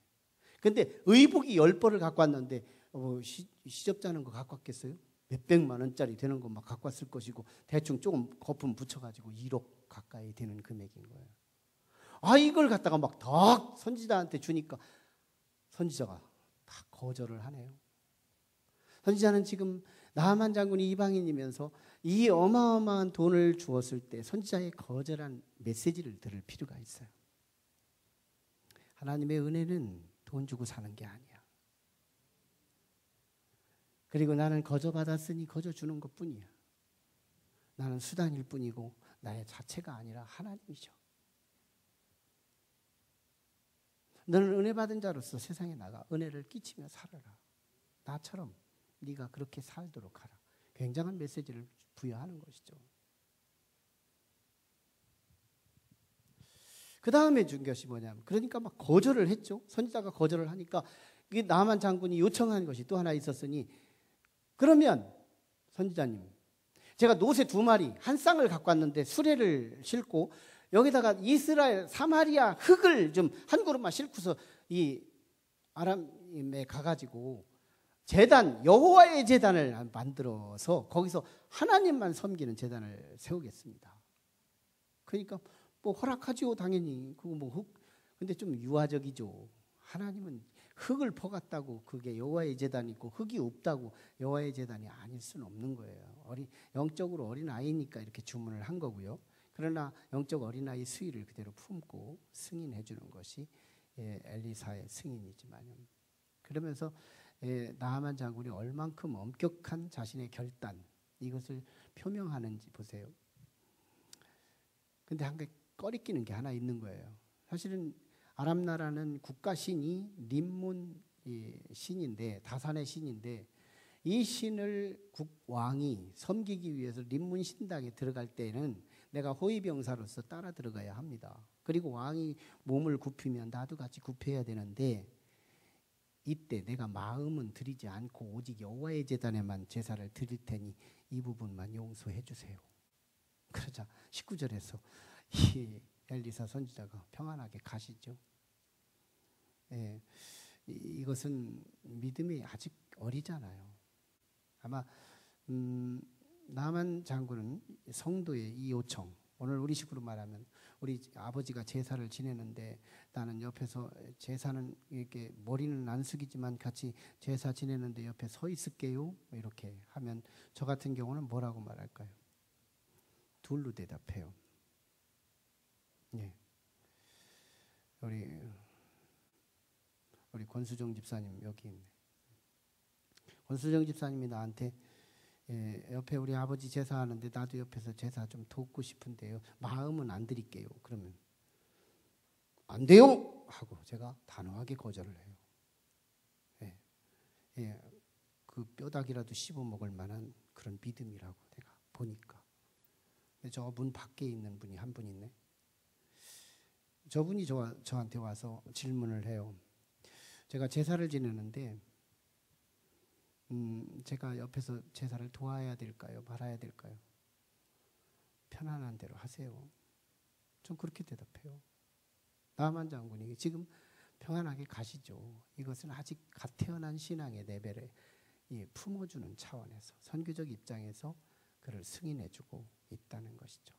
근데 의복이 10벌을 갖고 왔는데 시접자는 거 갖고 왔겠어요? 몇백만 원짜리 되는 거 막 갖고 왔을 것이고 대충 조금 거품 붙여가지고 1억 가까이 되는 금액인 거예요. 이걸 갖다가 막 더 선지자한테 주니까 선지자가 다 거절을 하네요. 선지자는 지금 나하만 장군이 이방인이면서 이 어마어마한 돈을 주었을 때 선지자의 거절한 메시지를 들을 필요가 있어요. 하나님의 은혜는 돈 주고 사는 게 아니야. 그리고 나는 거저 받았으니 거저 주는 것뿐이야. 나는 수단일 뿐이고 나의 자체가 아니라 하나님이죠. 너는 은혜 받은 자로서 세상에 나가 은혜를 끼치며 살아라. 나처럼 네가 그렇게 살도록 하라. 굉장한 메시지를 부여하는 것이죠. 그 다음에 준 것이 뭐냐면, 그러니까 막 거절을 했죠. 선지자가 거절을 하니까 나만 장군이 요청한 것이 또 하나 있었으니, 그러면 선지자님, 제가 노새 2마리 한 쌍을 갖고 왔는데 수레를 싣고 여기다가 이스라엘 사마리아 흙을 좀 한 그릇만 싣고서 이 아람에 가가지고 제단, 여호와의 제단을 만들어서 거기서 하나님만 섬기는 제단을 세우겠습니다. 그러니까 뭐 허락하지요, 당연히. 그거 뭐 흙, 근데 좀 유아적이죠. 하나님은 흙을 퍼갔다고 그게 여호와의 제단이고 흙이 없다고 여호와의 제단이 아닐 수는 없는 거예요. 영적으로 어린 아이니까 이렇게 주문을 한 거고요. 그러나 영적 어린아이 수위를 그대로 품고 승인해 주는 것이 엘리사의 승인이지만요. 그러면서 나하만 장군이 얼만큼 엄격한 자신의 결단, 이것을 표명하는지 보세요. 근데 한 개 꺼리끼는 게 하나 있는 거예요. 사실은 아람 나라는 국가 신이 림몬 신인데, 다산의 신인데, 이 신을 왕이 섬기기 위해서 림몬 신당에 들어갈 때는 내가 호위병사로서 따라 들어가야 합니다. 그리고 왕이 몸을 굽히면 나도 같이 굽혀야 되는데, 이때 내가 마음은 드리지 않고 오직 여호와의 제단에만 제사를 드릴 테니 이 부분만 용서해 주세요. 그러자 19절에서 이 엘리사 선지자가 평안하게 가시죠. 이것은 믿음이 아직 어리잖아요. 아마 나만 장군은 성도의 이 요청, 오늘 우리 식으로 말하면 우리 아버지가 제사를 지내는데 나는 옆에서 제사는 이렇게 머리는 안 숙이지만 같이 제사 지내는데 옆에 서 있을게요. 이렇게 하면 저 같은 경우는 뭐라고 말할까요? 둘로 대답해요. 예. 우리 권수정 집사님 여기 있네. 권수정 집사님이 나한테 옆에 우리 아버지 제사하는데 나도 옆에서 제사 좀 돕고 싶은데요. 마음은 안 드릴게요. 그러면 안 돼요! 하고 제가 단호하게 거절을 해요. 그 뼈다귀라도 씹어 먹을 만한 그런 믿음이라고 내가 보니까. 저 문 밖에 있는 분이 한 분 있네. 저분이 저한테 와서 질문을 해요. 제가 제사를 지내는데 제가 옆에서 제사를 도와야 될까요? 말아야 될까요? 편안한 대로 하세요. 좀 그렇게 대답해요. 나만 장군이 지금 평안하게 가시죠. 이것은 아직 갓 태어난 신앙의 레벨에 품어주는 차원에서 선교적 입장에서 그를 승인해주고 있다는 것이죠.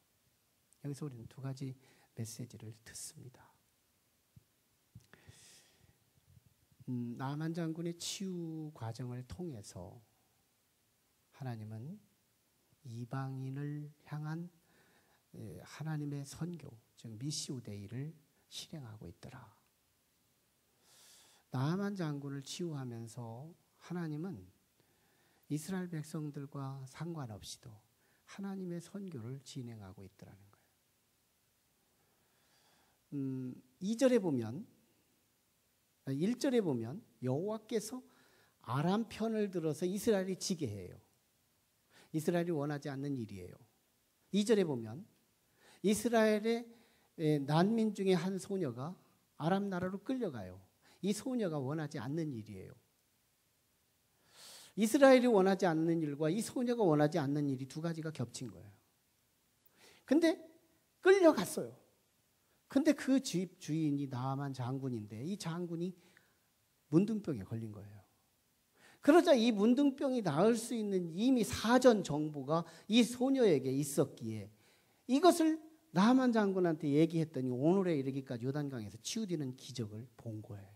여기서 우리는 2가지 메시지를 듣습니다. 나만 장군의 치유 과정을 통해서 하나님은 이방인을 향한 하나님의 선교, 즉 미시오 데이를 실행하고 있더라. 나만 장군을 치유하면서 하나님은 이스라엘 백성들과 상관없이도 하나님의 선교를 진행하고 있더라는 거예요. 2절에 보면 1절에 보면 여호와께서 아람 편을 들어서 이스라엘이 지게 해요. 이스라엘이 원하지 않는 일이에요. 2절에 보면 이스라엘의 난민 중에 한 소녀가 아람 나라로 끌려가요. 이 소녀가 원하지 않는 일이에요. 이스라엘이 원하지 않는 일과 이 소녀가 원하지 않는 일이 2가지가 겹친 거예요. 근데 끌려갔어요. 근데 그 집 주인이 나아만 장군인데 이 장군이 문둥병에 걸린 거예요. 그러자 이 문둥병이 나을 수 있는 이미 사전 정보가 이 소녀에게 있었기에 이것을 나아만 장군한테 얘기했더니 오늘에 이르기까지 요단강에서 치유되는 기적을 본 거예요.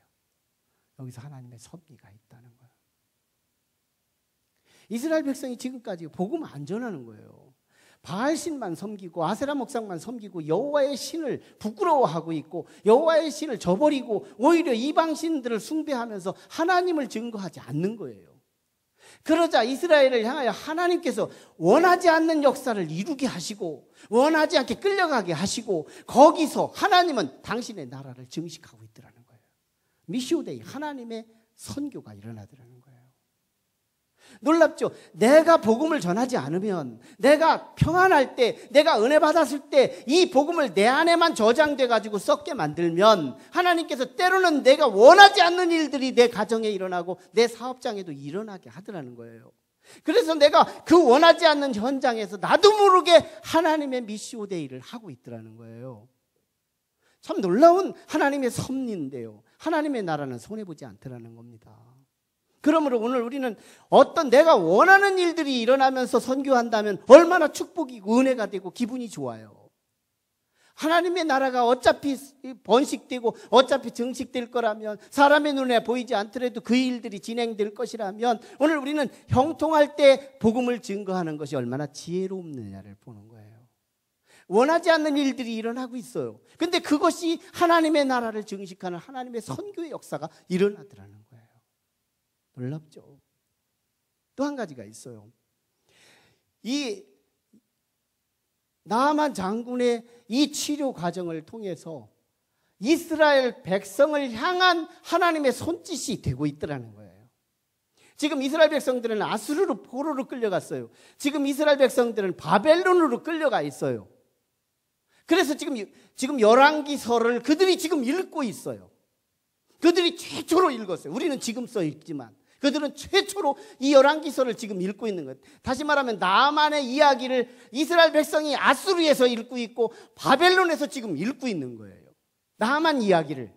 여기서 하나님의 섭리가 있다는 거예요. 이스라엘 백성이 지금까지 복음 안 전하는 거예요. 바알신만 섬기고 아세라 목상만 섬기고 여호와의 신을 부끄러워하고 있고 여호와의 신을 저버리고 오히려 이방 신들을 숭배하면서 하나님을 증거하지 않는 거예요. 그러자 이스라엘을 향하여 하나님께서 원하지 않는 역사를 이루게 하시고 원하지 않게 끌려가게 하시고 거기서 하나님은 당신의 나라를 증식하고 있더라는 거예요. 미시오데이, 하나님의 선교가 일어나더라는 거예요. 놀랍죠? 내가 복음을 전하지 않으면, 내가 평안할 때, 내가 은혜 받았을 때 이 복음을 내 안에만 저장돼 가지고 썩게 만들면 하나님께서 때로는 내가 원하지 않는 일들이 내 가정에 일어나고 내 사업장에도 일어나게 하더라는 거예요. 그래서 내가 그 원하지 않는 현장에서 나도 모르게 하나님의 미시오데이를 하고 있더라는 거예요. 참 놀라운 하나님의 섭리인데요, 하나님의 나라는 손해보지 않더라는 겁니다. 그러므로 오늘 우리는 어떤 내가 원하는 일들이 일어나면서 선교한다면 얼마나 축복이고 은혜가 되고 기분이 좋아요. 하나님의 나라가 어차피 번식되고 어차피 증식될 거라면, 사람의 눈에 보이지 않더라도 그 일들이 진행될 것이라면 오늘 우리는 형통할 때 복음을 증거하는 것이 얼마나 지혜롭느냐를 보는 거예요. 원하지 않는 일들이 일어나고 있어요. 근데 그것이 하나님의 나라를 증식하는 하나님의 선교의 역사가 일어나더라는 거예요. 놀랍죠? 또 한 가지가 있어요. 이 나아만 장군의 이 치료 과정을 통해서 이스라엘 백성을 향한 하나님의 손짓이 되고 있더라는 거예요. 지금 이스라엘 백성들은 아수르로 포로로 끌려갔어요. 지금 이스라엘 백성들은 바벨론으로 끌려가 있어요. 그래서 지금 열왕기서를 그들이 지금 읽고 있어요. 그들이 최초로 읽었어요. 우리는 지금 써 읽지만 그들은 최초로 이 열왕기서를 지금 읽고 있는 거예요. 다시 말하면 나아만의 이야기를 이스라엘 백성이 아수르에서 읽고 있고 바벨론에서 지금 읽고 있는 거예요. 나아만 이야기를.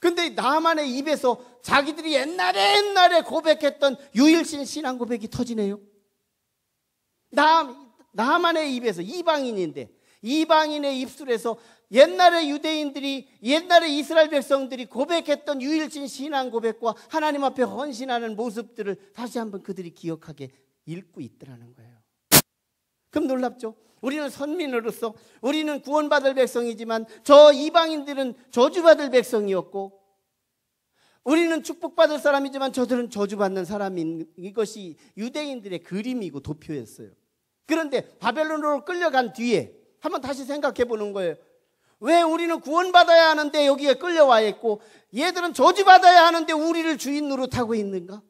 근데 나아만의 입에서 자기들이 옛날에 고백했던 유일신 신앙 고백이 터지네요. 나아만의 입에서, 이방인인데 이방인의 입술에서 옛날에 유대인들이, 옛날에 이스라엘 백성들이 고백했던 유일신 신앙 고백과 하나님 앞에 헌신하는 모습들을 다시 한번 그들이 기억하게 읽고 있더라는 거예요. 그럼 놀랍죠? 우리는 선민으로서 우리는 구원받을 백성이지만 저 이방인들은 저주받을 백성이었고, 우리는 축복받을 사람이지만 저들은 저주받는 사람인 이것이 유대인들의 그림이고 도표였어요. 그런데 바벨론으로 끌려간 뒤에 한번 다시 생각해 보는 거예요. 왜 우리는 구원받아야 하는데 여기에 끌려와 있고 얘들은 저주받아야 하는데 우리를 주인 노릇하고 있는가?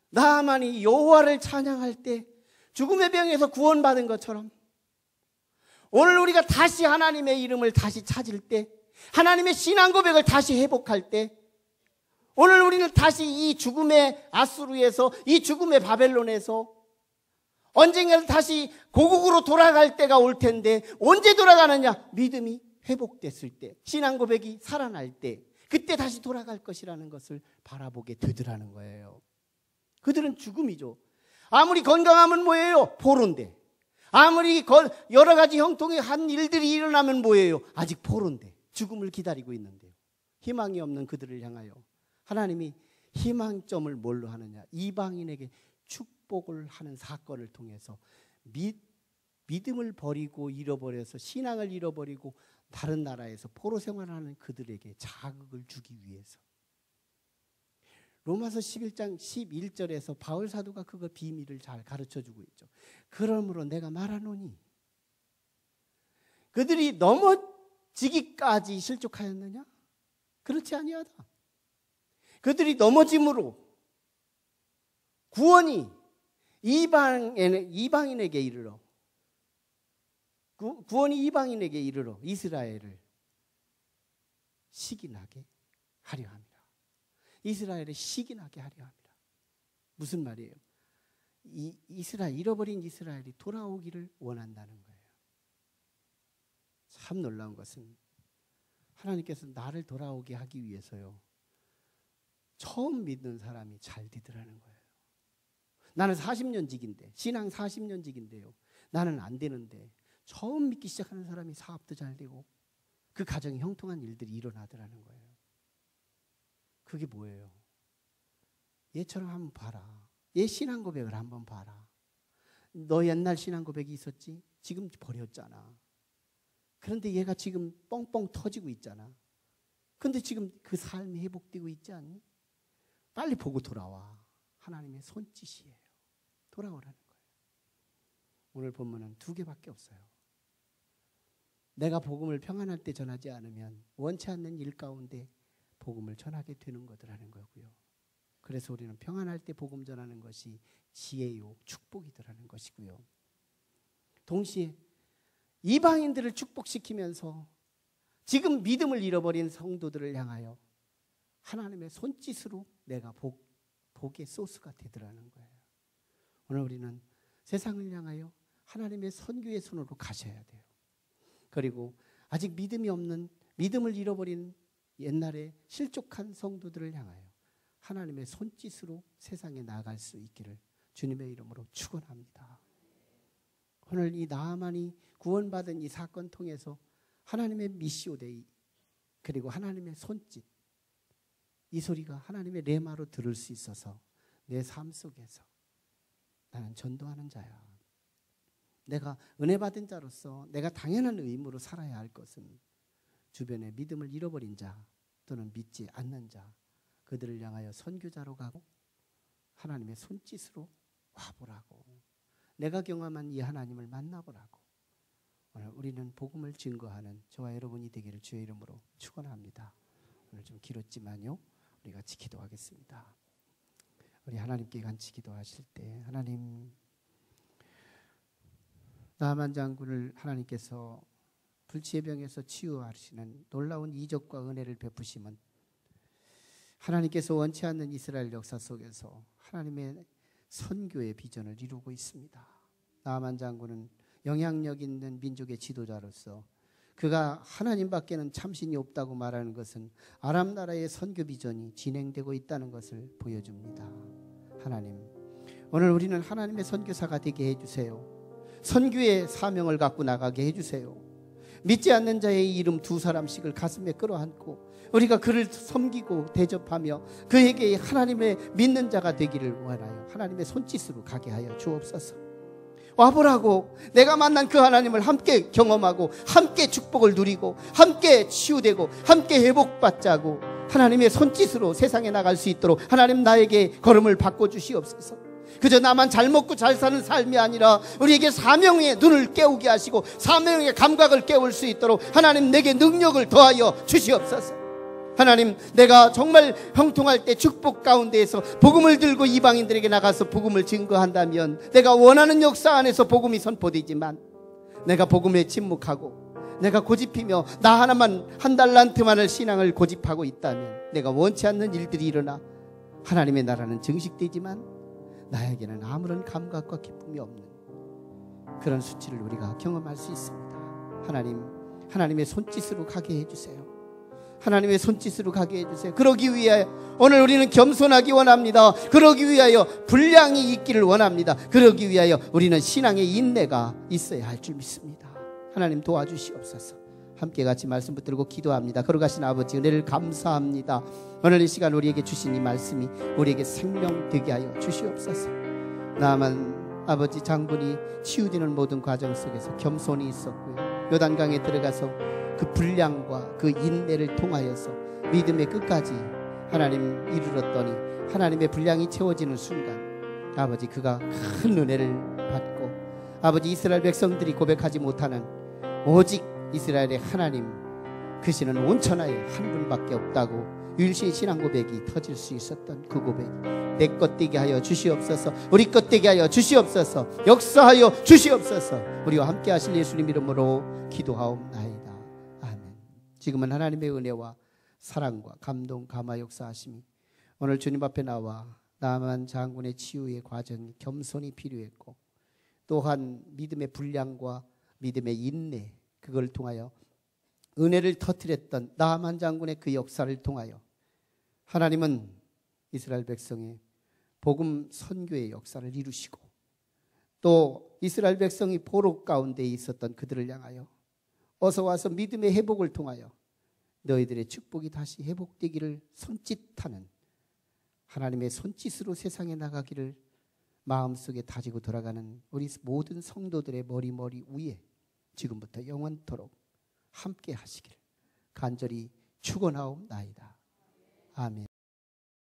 나아만이 여호와를 찬양할 때 죽음의 병에서 구원받은 것처럼 오늘 우리가 다시 하나님의 이름을 다시 찾을 때, 하나님의 신앙 고백을 다시 회복할 때, 오늘 우리는 다시 이 죽음의 아수르에서, 이 죽음의 바벨론에서 언젠가 다시 고국으로 돌아갈 때가 올 텐데, 언제 돌아가느냐? 믿음이 회복됐을 때, 신앙 고백이 살아날 때, 그때 다시 돌아갈 것이라는 것을 바라보게 되더라는 거예요. 그들은 죽음이죠. 아무리 건강하면 뭐예요? 포로인데. 아무리 여러 가지 형통의 한 일들이 일어나면 뭐예요? 아직 포로인데, 죽음을 기다리고 있는데요. 희망이 없는 그들을 향하여 하나님이 희망점을 뭘로 하느냐? 이방인에게 축복을 하는 사건을 통해서 믿음을 버리고 잃어버려서 신앙을 잃어버리고 다른 나라에서 포로 생활하는 그들에게 자극을 주기 위해서. 로마서 11장 11절에서 바울 사도가 그거 비밀을 잘 가르쳐주고 있죠. 그러므로 내가 말하노니, 그들이 넘어지기까지 실족하였느냐? 그렇지 아니하다. 그들이 넘어짐으로 구원이 이방인에게 이르러, 구원이 이방인에게 이르러 이스라엘을 시기나게 하려 합니다. 이스라엘을 시기나게 하려 합니다. 무슨 말이에요? 잃어버린 이스라엘이 돌아오기를 원한다는 거예요. 참 놀라운 것은 하나님께서 나를 돌아오게 하기 위해서요, 처음 믿는 사람이 잘 되더라는 거예요. 나는 40년직인데, 신앙 40년직인데요, 나는 안 되는데 처음 믿기 시작하는 사람이 사업도 잘 되고 그 가정에 형통한 일들이 일어나더라는 거예요. 그게 뭐예요? 얘처럼 한번 봐라. 얘 신앙 고백을 한번 봐라. 너 옛날 신앙 고백이 있었지? 지금 버렸잖아. 그런데 얘가 지금 뻥뻥 터지고 있잖아. 근데 지금 그 삶이 회복되고 있지 않니? 빨리 보고 돌아와. 하나님의 손짓이에요. 돌아오라는 거예요. 오늘 본문은 2개밖에 없어요. 내가 복음을 평안할 때 전하지 않으면 원치 않는 일 가운데 복음을 전하게 되는 거더라는 거고요. 그래서 우리는 평안할 때 복음 전하는 것이 지혜요 축복이더라는 것이고요. 동시에 이방인들을 축복시키면서 지금 믿음을 잃어버린 성도들을 향하여 하나님의 손짓으로 내가 복의 소스가 되더라는 거예요. 오늘 우리는 세상을 향하여 하나님의 선교의 손으로 가셔야 돼요. 그리고 아직 믿음이 없는, 믿음을 잃어버린 옛날에 실족한 성도들을 향하여 하나님의 손짓으로 세상에 나아갈 수 있기를 주님의 이름으로 축원합니다. 오늘 이 나아만이 구원받은 이 사건 통해서 하나님의 미시오데이 그리고 하나님의 손짓, 이 소리가 하나님의 레마로 들을 수 있어서 내 삶 속에서 나는 전도하는 자야. 내가 은혜 받은 자로서 내가 당연한 의무로 살아야 할 것은 주변에 믿음을 잃어버린 자 또는 믿지 않는 자, 그들을 향하여 선교자로 가고 하나님의 손짓으로 와보라고, 내가 경험한 이 하나님을 만나보라고 오늘 우리는 복음을 증거하는 저와 여러분이 되기를 주의 이름으로 축원합니다. 오늘 좀 길었지만요, 우리 같이 기도하겠습니다. 우리 하나님께 같이 기도하실 때, 하나님, 나만 장군을 하나님께서 불치의 병에서 치유하시는 놀라운 이적과 은혜를 베푸심은 하나님께서 원치 않는 이스라엘 역사 속에서 하나님의 선교의 비전을 이루고 있습니다. 나만 장군은 영향력 있는 민족의 지도자로서 그가 하나님밖에는 참신이 없다고 말하는 것은 아람 나라의 선교 비전이 진행되고 있다는 것을 보여줍니다. 하나님, 오늘 우리는 하나님의 선교사가 되게 해주세요. 선교의 사명을 갖고 나가게 해주세요. 믿지 않는 자의 이름 2사람씩을 가슴에 끌어안고 우리가 그를 섬기고 대접하며 그에게 하나님의 믿는 자가 되기를 원하여 하나님의 손짓으로 가게 하여 주옵소서. 와보라고, 내가 만난 그 하나님을 함께 경험하고 함께 축복을 누리고 함께 치유되고 함께 회복받자고 하나님의 손짓으로 세상에 나갈 수 있도록 하나님 나에게 걸음을 바꿔주시옵소서. 그저 나만 잘 먹고 잘 사는 삶이 아니라 우리에게 사명의 눈을 깨우게 하시고 사명의 감각을 깨울 수 있도록 하나님 내게 능력을 더하여 주시옵소서. 하나님, 내가 정말 형통할 때 축복 가운데에서 복음을 들고 이방인들에게 나가서 복음을 증거한다면 내가 원하는 역사 안에서 복음이 선포되지만 내가 복음에 침묵하고 내가 고집피며 나 하나만 한 달란트만을 신앙을 고집하고 있다면 내가 원치 않는 일들이 일어나 하나님의 나라는 증식되지만 나에게는 아무런 감각과 기쁨이 없는 그런 수치를 우리가 경험할 수 있습니다. 하나님, 하나님의 손짓으로 가게 해주세요. 하나님의 손짓으로 가게 해주세요. 그러기 위하여 오늘 우리는 겸손하기 원합니다. 그러기 위하여 분량이 있기를 원합니다. 그러기 위하여 우리는 신앙의 인내가 있어야 할 줄 믿습니다. 하나님 도와주시옵소서. 함께 같이 말씀 붙들고 기도합니다. 걸어가신 아버지, 은혜를 감사합니다. 오늘 이 시간 우리에게 주신 이 말씀이 우리에게 생명 되게 하여 주시옵소서. 나만 아버지 장군이 치유되는 모든 과정 속에서 겸손히 있었고요, 요단강에 들어가서 그 분량과 그 인내를 통하여서 믿음의 끝까지 하나님 이르렀더니 하나님의 분량이 채워지는 순간 아버지 그가 큰 은혜를 받고 아버지 이스라엘 백성들이 고백하지 못하는 오직 이스라엘의 하나님 그 신은 온천하에 한 분밖에 없다고 유일신 신앙 고백이 터질 수 있었던 그 고백, 내 것 되게 하여 주시옵소서. 우리 것 되게 하여 주시옵소서. 역사하여 주시옵소서. 우리와 함께 하실 예수님 이름으로 기도하옵나이다. 아멘. 지금은 하나님의 은혜와 사랑과 감동, 감화 역사하심이 오늘 주님 앞에 나와 나만 장군의 치유의 과정이 겸손히 필요했고 또한 믿음의 분량과 믿음의 인내, 그걸 통하여 은혜를 터뜨렸던 나만 장군의 그 역사를 통하여 하나님은 이스라엘 백성의 복음 선교의 역사를 이루시고 또 이스라엘 백성이 포로 가운데 있었던 그들을 향하여 어서 와서 믿음의 회복을 통하여 너희들의 축복이 다시 회복되기를 손짓하는 하나님의 손짓으로 세상에 나가기를 마음속에 다지고 돌아가는 우리 모든 성도들의 머리 위에 지금부터 영원토록 함께 하시기를 간절히 축원하옵나이다. 아멘.